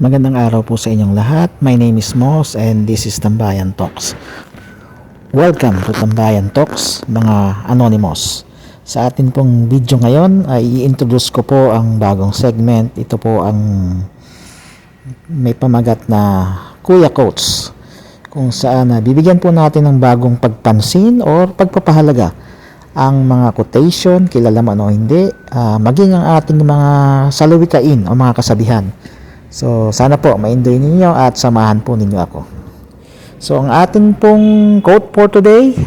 Magandang araw po sa inyong lahat. My name is Moss and this is Tambayan Talks. Welcome to Tambayan Talks, mga Anonymous. Sa atin pong video ngayon ay i-introduce ko po ang bagong segment. Ito po ang may pamagat na Kuya Quotes, kung saan bibigyan po natin ng bagong pagpansin or pagpapahalaga ang mga quotation, kilala man o hindi, maging ang ating mga salawikain o mga kasabihan. So, sana po ma-enjoy ninyo at samahan po ninyo ako. So, ang ating pong quote for today,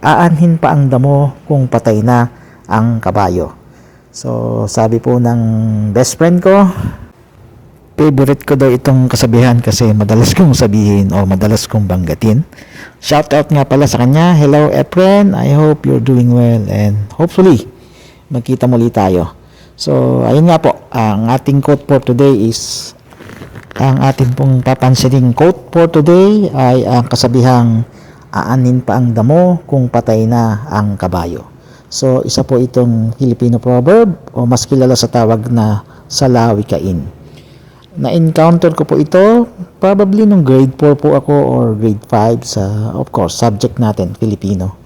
aanhin pa ang damo kung patay na ang kabayo. So, sabi po ng best friend ko, favorite ko daw itong kasabihan kasi madalas kong sabihin o madalas kong banggatin. Shout out nga pala sa kanya. Hello Efren, I hope you're doing well and hopefully magkita muli tayo. So, ayun nga po, ang ating quote for today is, ang ating pong papansining quote for today ay ang kasabihang aanin pa ang damo kung patay na ang kabayo. So, isa po itong Filipino proverb o mas kilala sa tawag na salawikain. Na-encounter ko po ito probably nung grade 4 po ako or grade 5 sa, of course, subject natin, Filipino.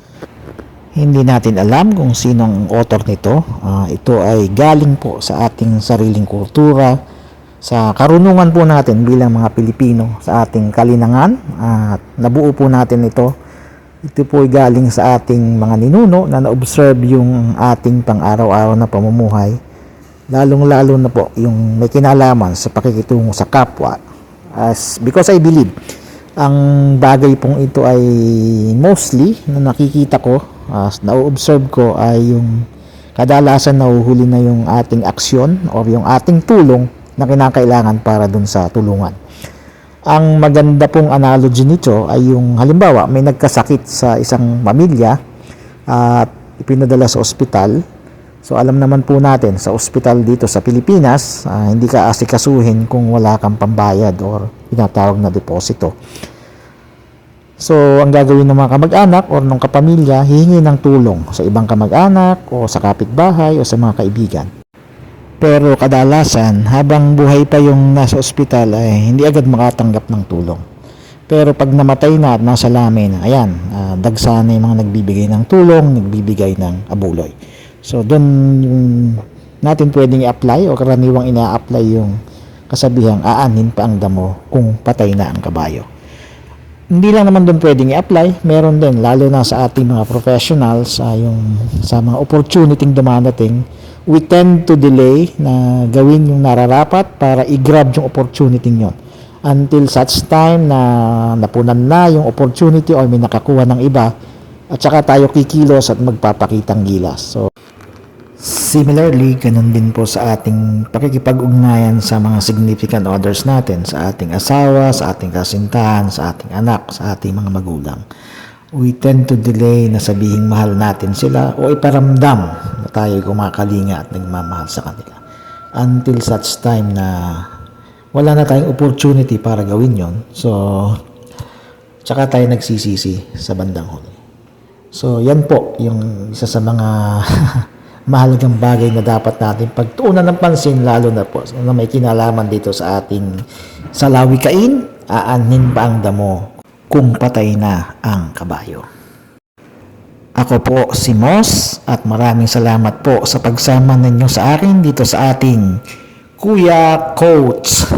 Hindi natin alam kung sinong author nito. Ito ay galing po sa ating sariling kultura, sa karunungan po natin bilang mga Pilipino, sa ating kalinangan, at nabuo po natin ito. Ito po ay galing sa ating mga ninuno na na-observe yung ating pang-araw-araw na pamumuhay, lalong-lalo na po yung may kinalaman sa pakikitungo sa kapwa. Because I believe ang bagay pong ito ay mostly na nakikita ko, na-observe ko ay yung kadalasan nahuhuli na yung ating aksyon or yung ating tulong na kinakailangan para dun sa tulungan. Ang maganda pong analogy nito ay yung halimbawa may nagkasakit sa isang pamilya at ipinadala sa ospital. So alam naman po natin sa ospital dito sa Pilipinas, hindi ka asikasuhin kung wala kang pambayad or tinatawag na deposito. So ang gagawin ng mga kamag-anak or ng kapamilya, hihingi ng tulong sa ibang kamag-anak o sa kapitbahay o sa mga kaibigan. Pero kadalasan habang buhay pa yung nasa ospital ay hindi agad makatanggap ng tulong. Pero pag namatay na at nasa lamin, ayan, dagsana yung mga nagbibigay ng tulong, nagbibigay ng abuloy. So, doon natin pwedeng i-apply o karaniwang ina-apply yung kasabihang aanin pa ang damo kung patay na ang kabayo. Hindi lang naman doon pwedeng i-apply, meron din, lalo na sa ating mga professionals, yung, sa mga opportunity dumadating, we tend to delay na gawin yung nararapat para i-grab yung opportunity nyon. Until such time na napunan na yung opportunity o may nakakuha ng iba, at saka tayo kikilos at magpapakitang gilas. So, similarly, ganun din po sa ating pakikipag-ugnayan sa mga significant others natin, sa ating asawa, sa ating kasintahan, sa ating anak, sa ating mga magulang. We tend to delay na sabihing mahal natin sila o iparamdam na tayo kumakalinga at nagmamahal sa kanila. Until such time na wala na tayong opportunity para gawin yon. So, tsaka tayo nagsisisi sa bandang huli. So, yan po yung isa sa mga mahalagang bagay na dapat natin pagtuunan ng pansin, lalo na po na may kinalaman dito sa ating salawikain, aanhin pa ang damo kung patay na ang kabayo. Ako po si Moss at maraming salamat po sa pagsama ninyo sa akin dito sa ating Kuya Quotes.